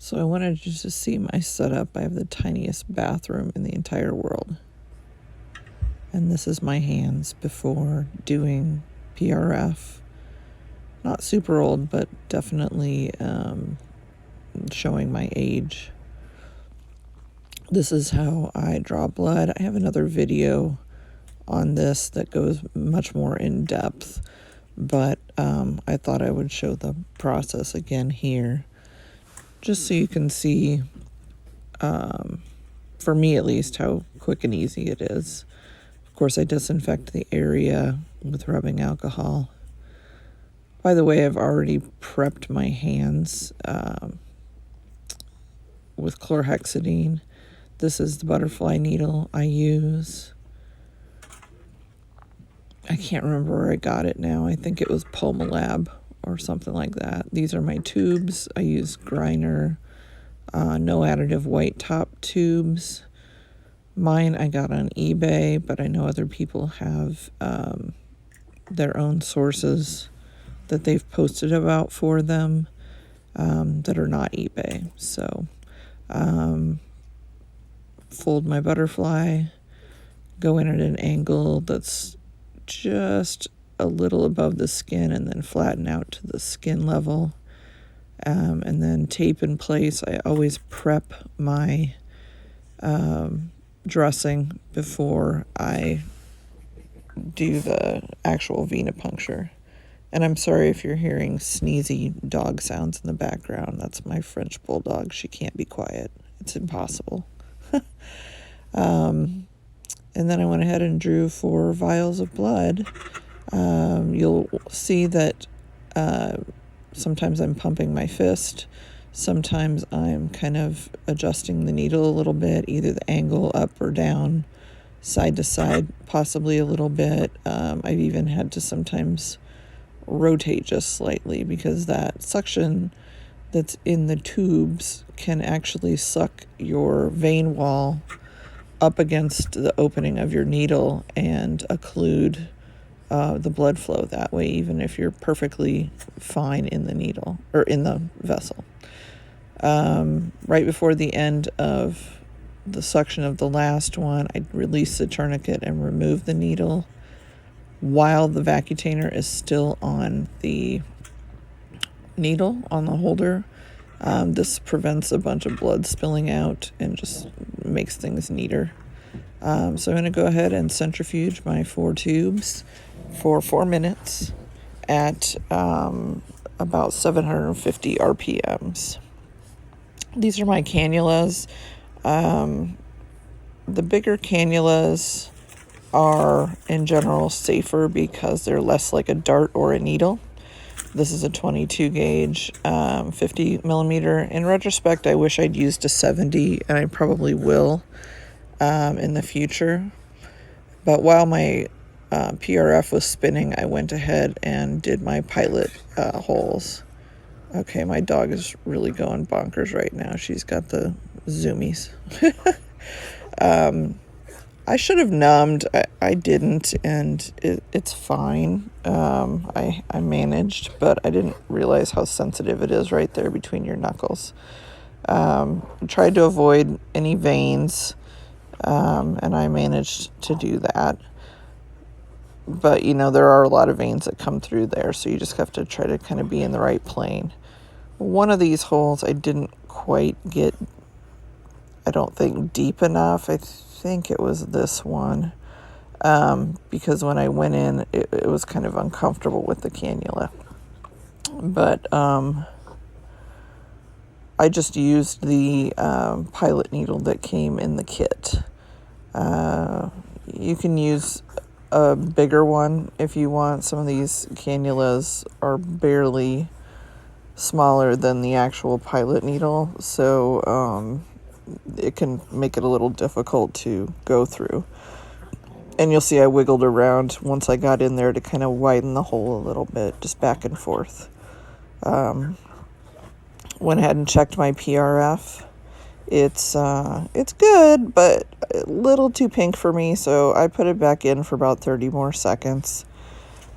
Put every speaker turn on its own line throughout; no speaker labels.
So I wanted you to see my setup. I have the tiniest bathroom in the entire world. And this is my hands before doing PRF. Not super old, but definitely showing my age. This is how I draw blood. I have another video on this that goes much more in depth, but I thought I would show the process again here, just so you can see, for me at least, how quick and easy it is. Of course, I disinfect the area with rubbing alcohol. By the way, I've already prepped my hands with chlorhexidine. This is the butterfly needle I use. I can't remember where I got it now. I think it was Pulmolab or something like that. These are my tubes. I use Griner, no additive white top tubes. Mine I got on eBay, but I know other people have their own sources that they've posted about for them that are not eBay. So fold my butterfly, go in at an angle that's just a little above the skin, and then flatten out to the skin level, and then tape in place. I always prep my dressing before I do the actual venipuncture. And I'm sorry if you're hearing sneezy dog sounds in the background. That's my French bulldog. She can't be quiet. It's impossible. And then I went ahead and drew 4 vials of blood. You'll see that sometimes I'm pumping my fist. Sometimes I'm kind of adjusting the needle a little bit, either the angle up or down, side to side, possibly a little bit. I've even had to sometimes rotate just slightly, because that suction that's in the tubes can actually suck your vein wall up against the opening of your needle and occlude the blood flow that way, even if you're perfectly fine in the needle or in the vessel. Right before the end of the suction of the last one, I release the tourniquet and remove the needle while the vacutainer is still on the needle, on the holder. This prevents a bunch of blood spilling out and just makes things neater. So I'm going to go ahead and centrifuge my 4 tubes for 4 minutes at about 750 RPMs. These are my cannulas. The bigger cannulas are in general safer because they're less like a dart or a needle. This is a 22 gauge, 50 millimeter. In retrospect, I wish I'd used a 70, and I probably will in the future. But while my PRF was spinning, I went ahead and did my pilot holes. Okay, my dog is really going bonkers right now. She's got the zoomies. I should have numbed. I didn't, and it's fine. I managed, but I didn't realize how sensitive it is right there between your knuckles. Tried to avoid any veins, and I managed to do that. But, there are a lot of veins that come through there, so you just have to try to kind of be in the right plane. One of these holes I didn't quite get, I don't think, deep enough. I think it was this one, because when I went in, it was kind of uncomfortable with the cannula. But I just used the pilot needle that came in the kit. You can use a bigger one if you want. Some of these cannulas are barely smaller than the actual pilot needle, so it can make it a little difficult to go through. And you'll see I wiggled around once I got in there to kind of widen the hole a little bit, just back and forth. Went ahead and checked my PRF. It's good, but a little too pink for me, so I put it back in for about 30 more seconds.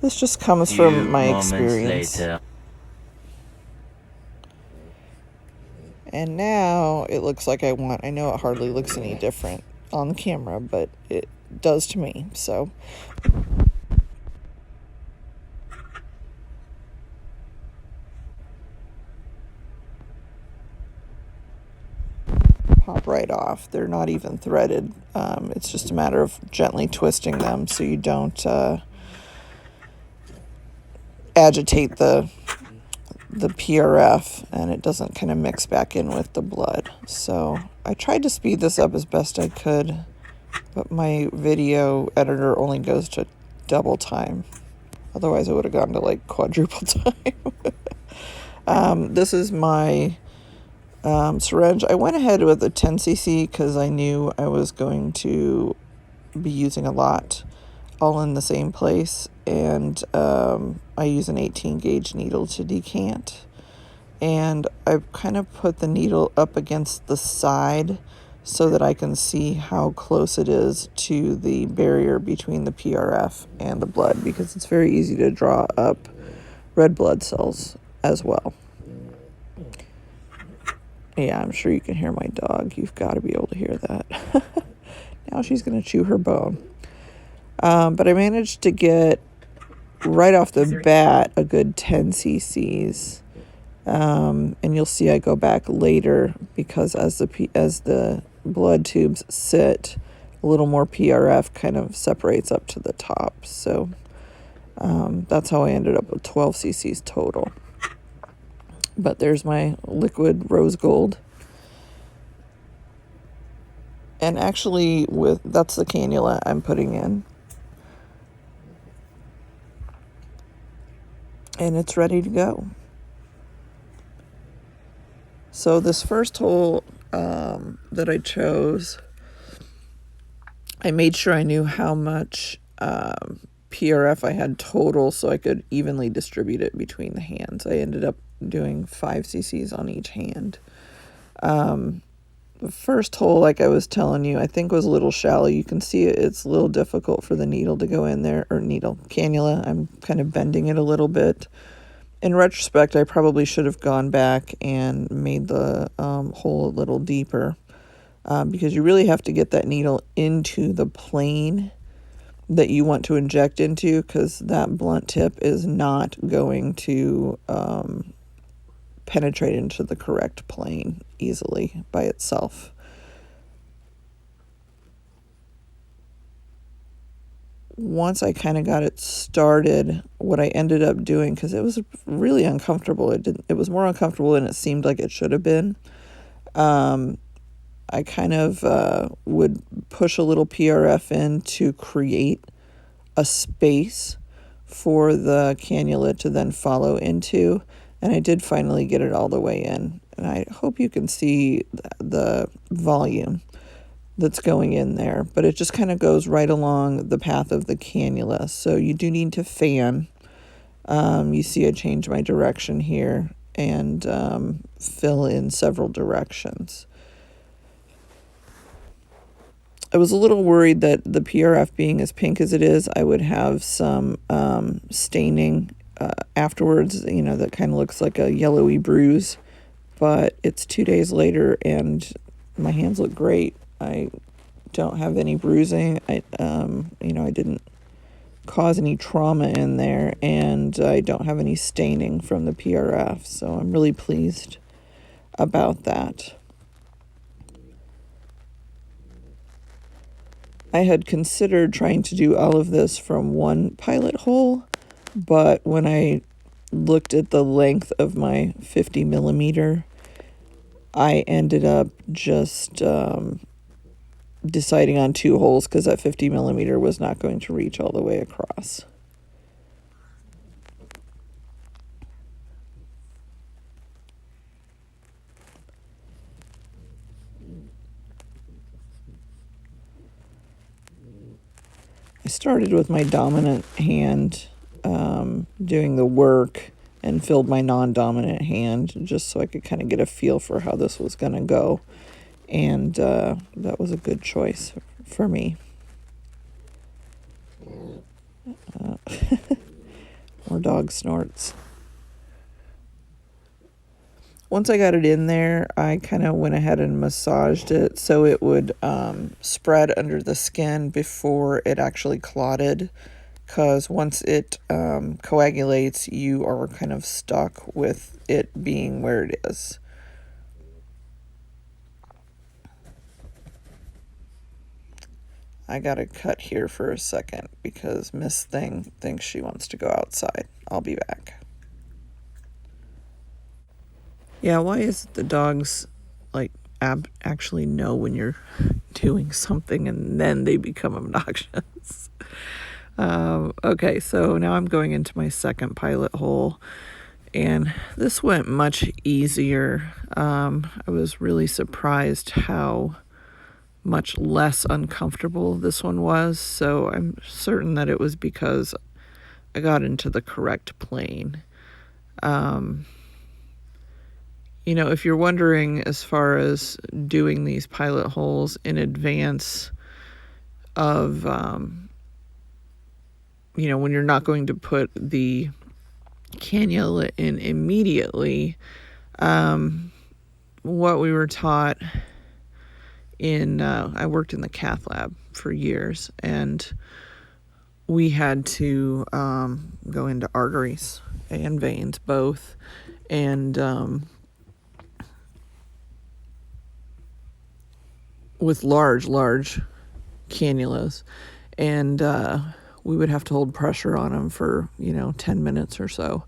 This just comes from my experience.
Later.
And now it looks like I know it hardly looks any different on the camera, but it does to me. So pop right off. They're not even threaded. It's just a matter of gently twisting them so you don't agitate the PRF and it doesn't kind of mix back in with the blood. So I tried to speed this up as best I could, but my video editor only goes to double time. Otherwise I would have gone to like quadruple time. This is my syringe. I went ahead with a 10 cc because I knew I was going to be using a lot all in the same place, and I use an 18 gauge needle to decant, and I kind of put the needle up against the side so that I can see how close it is to the barrier between the PRF and the blood, because it's very easy to draw up red blood cells as well. Yeah, I'm sure you can hear my dog. You've got to be able to hear that. Now she's going to chew her bone. But I managed to get, right off the bat, a good 10 cc's. And you'll see I go back later because as the blood tubes sit, a little more PRF kind of separates up to the top. So that's how I ended up with 12 cc's total. But there's my liquid rose gold. And actually, that's the cannula I'm putting in. And it's ready to go. So this first hole that I chose, I made sure I knew how much PRF I had total so I could evenly distribute it between the hands. I ended up doing 5 cc's on each hand. The first hole, like I was telling you, I think was a little shallow. You can see it's a little difficult for the needle to go in there, or cannula. I'm kind of bending it a little bit. In retrospect, I probably should have gone back and made the hole a little deeper because you really have to get that needle into the plane that you want to inject into, because that blunt tip is not going to penetrate into the correct plane easily by itself. Once I kind of got it started, what I ended up doing, because it was really uncomfortable, it was more uncomfortable than it seemed like it should have been. I kind of would push a little PRF in to create a space for the cannula to then follow into, and I did finally get it all the way in. And I hope you can see the volume that's going in there, but it just kind of goes right along the path of the cannula. So you do need to fan. You see I changed my direction here and fill in several directions. I was a little worried that the PRF being as pink as it is, I would have some staining afterwards, that kind of looks like a yellowy bruise. But it's 2 days later and my hands look great. I don't have any bruising. I didn't cause any trauma in there, and I don't have any staining from the PRF. So I'm really pleased about that. I had considered trying to do all of this from one pilot hole, but when I looked at the length of my 50 millimeter, I ended up just deciding on 2 holes because that 50 millimeter was not going to reach all the way across. I started with my dominant hand doing the work and filled my non-dominant hand just so I could kind of get a feel for how this was going to go. And that was a good choice for me. More dog snorts. once I got it in there, I kind of went ahead and massaged it so it would spread under the skin before it actually clotted. Because once it coagulates, you are kind of stuck with it being where it is. I gotta cut here for a second because Miss Thing thinks she wants to go outside. I'll be back. Yeah, why is it the dogs like actually know when you're doing something and then they become obnoxious? Okay, so now I'm going into my second pilot hole, and this went much easier. I was really surprised how much less uncomfortable this one was, so I'm certain that it was because I got into the correct plane. You know, if you're wondering as far as doing these pilot holes in advance of, you know, when you're not going to put the cannula in immediately, what we were taught in, I worked in the cath lab for years, and we had to go into arteries and veins, both, and with large cannulas, and we would have to hold pressure on them for 10 minutes or so,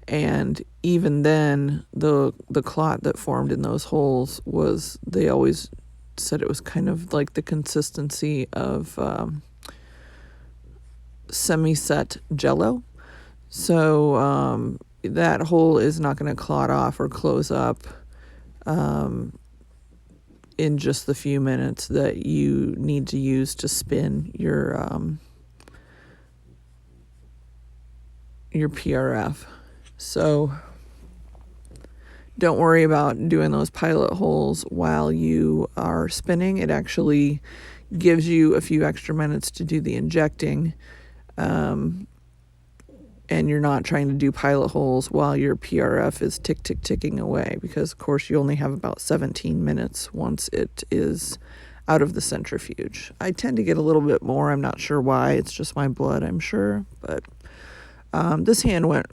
and even then the clot that formed in those holes was, they always said it was kind of like the consistency of semi-set jello. So that hole is not going to clot off or close up in just the few minutes that you need to use to spin your PRF. So don't worry about doing those pilot holes while you are spinning. It actually gives you a few extra minutes to do the injecting, and you're not trying to do pilot holes while your PRF is ticking away, because of course you only have about 17 minutes once it is out of the centrifuge. I tend to get a little bit more. I'm not sure why. It's just my blood, I'm sure. But this hand went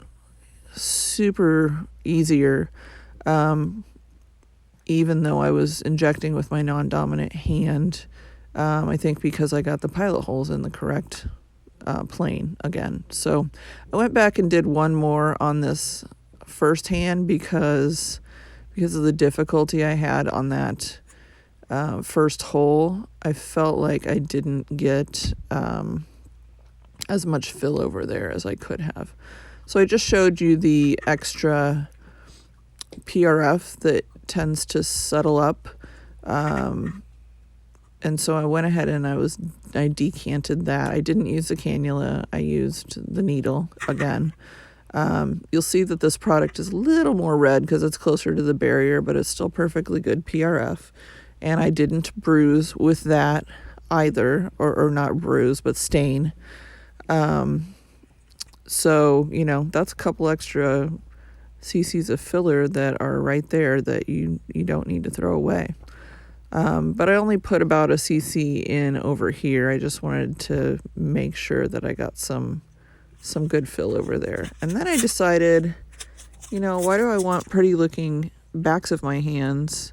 super easier, even though I was injecting with my non-dominant hand. I think because I got the pilot holes in the correct plane again. So I went back and did one more on this first hand because of the difficulty I had on that first hole. I felt like I didn't get as much fill over there as I could have. So I just showed you the extra PRF that tends to settle up. And so I went ahead and I decanted that. I didn't use the cannula. I used the needle again. You'll see that this product is a little more red because it's closer to the barrier, but it's still perfectly good PRF. And I didn't bruise with that either, or not bruise, but stain. So, that's a couple extra cc's of filler that are right there that you don't need to throw away. But I only put about a cc in over here. I just wanted to make sure that I got some good fill over there. And then I decided, why do I want pretty looking backs of my hands,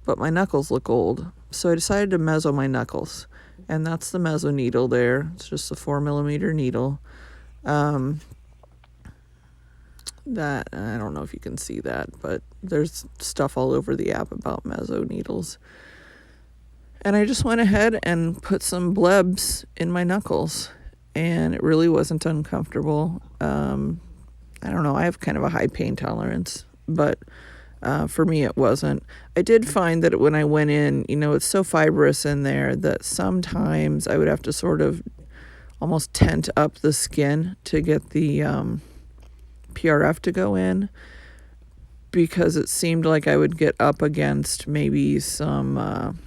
but my knuckles look old? So I decided to meso my knuckles. And that's the meso needle there. It's just a 4mm needle. That, I don't know if you can see that, but there's stuff all over the app about meso needles. And I just went ahead and put some blebs in my knuckles, and it really wasn't uncomfortable. I don't know, I have kind of a high pain tolerance, but for me it wasn't. I did find that when I went in, it's so fibrous in there that sometimes I would have to sort of almost tent up the skin to get the PRF to go in, because it seemed like I would get up against maybe some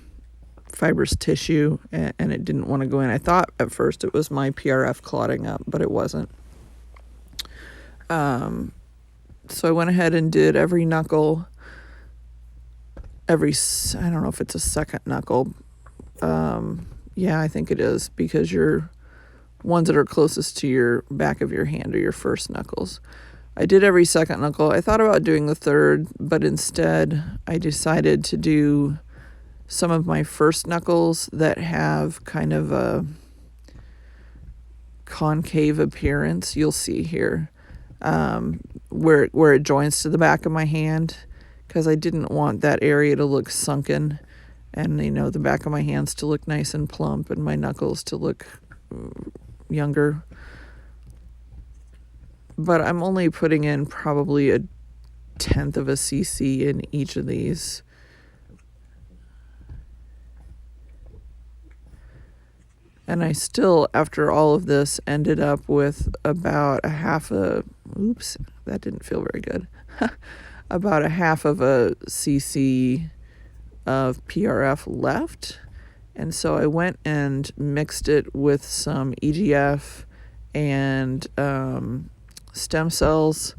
fibrous tissue, and it didn't want to go in. I thought at first it was my PRF clotting up, but it wasn't. So I went ahead and did every knuckle I don't know if it's a second knuckle. Yeah, I think it is, because your ones that are closest to your back of your hand are your first knuckles. I did every second knuckle. I thought about doing the third, but instead I decided to do some of my first knuckles that have kind of a concave appearance. You'll see here where it joins to the back of my hand, because I didn't want that area to look sunken, and the back of my hands to look nice and plump and my knuckles to look younger. But I'm only putting in probably 1/10 of a cc in each of these. And I still, after all of this, ended up with about oops, that didn't feel very good. About 1/2 of a cc of PRF left. And so I went and mixed it with some EGF and stem cells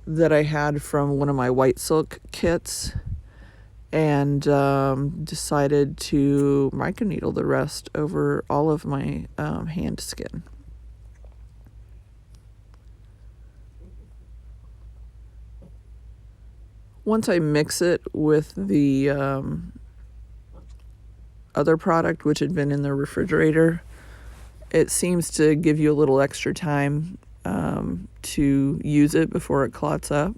that I had from one of my white silk kits, and decided to microneedle the rest over all of my hand skin. Once I mix it with the other product, which had been in the refrigerator, it seems to give you a little extra time to use it before it clots up.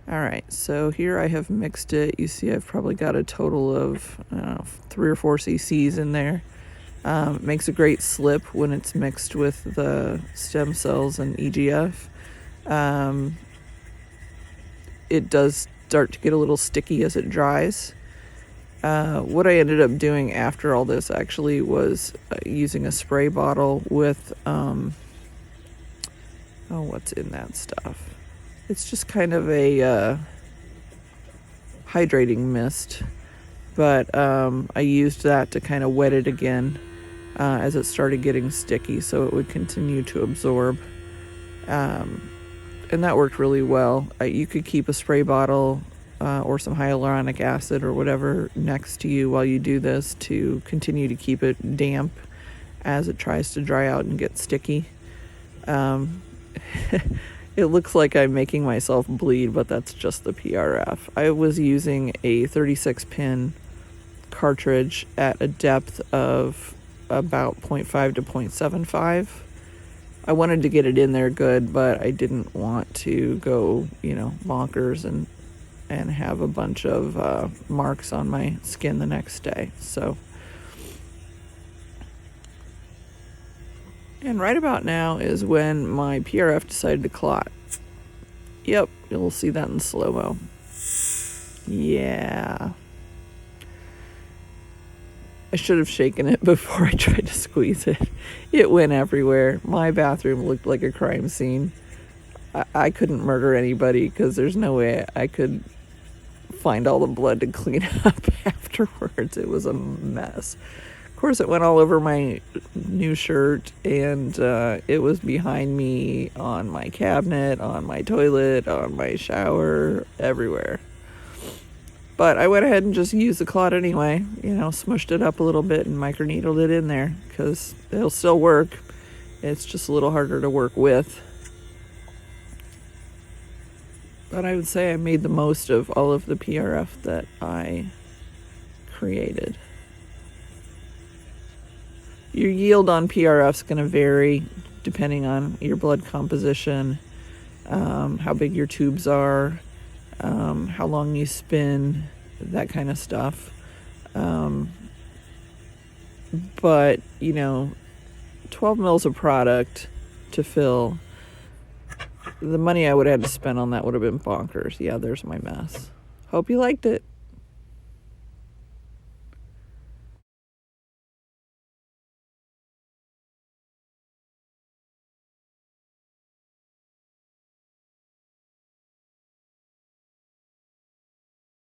All right, so here I have mixed it. You see I've probably got a total of, I don't know, 3 or 4 cc's in there. It makes a great slip when it's mixed with the stem cells and EGF. It does start to get a little sticky as it dries. What I ended up doing after all this actually was using a spray bottle with, what's in that stuff? It's just kind of a hydrating mist, but I used that to kind of wet it again as it started getting sticky, so it would continue to absorb. And that worked really well. You could keep a spray bottle or some hyaluronic acid or whatever next to you while you do this to continue to keep it damp as it tries to dry out and get sticky. It looks like I'm making myself bleed, but that's just the PRF. I was using a 36-pin cartridge at a depth of about 0.5 to 0.75. I wanted to get it in there good, but I didn't want to go, bonkers and have a bunch of marks on my skin the next day. So, and right about now is when my PRF decided to clot. Yep, you'll see that in slow-mo. Yeah. I should have shaken it before I tried to squeeze it. It went everywhere. My bathroom looked like a crime scene. I couldn't murder anybody because there's no way I could find all the blood to clean up afterwards. It was a mess. Of course, it went all over my new shirt, and it was behind me on my cabinet, on my toilet, on my shower, everywhere. But I went ahead and just used the clot anyway, smushed it up a little bit and microneedled it in there because it'll still work. It's just a little harder to work with. But I would say I made the most of all of the PRF that I created. Your yield on PRF is going to vary depending on your blood composition, how big your tubes are, how long you spin, that kind of stuff. But 12 mils of product to fill, the money I would have had to spend on that would have been bonkers. Yeah, there's my mess. Hope you liked it.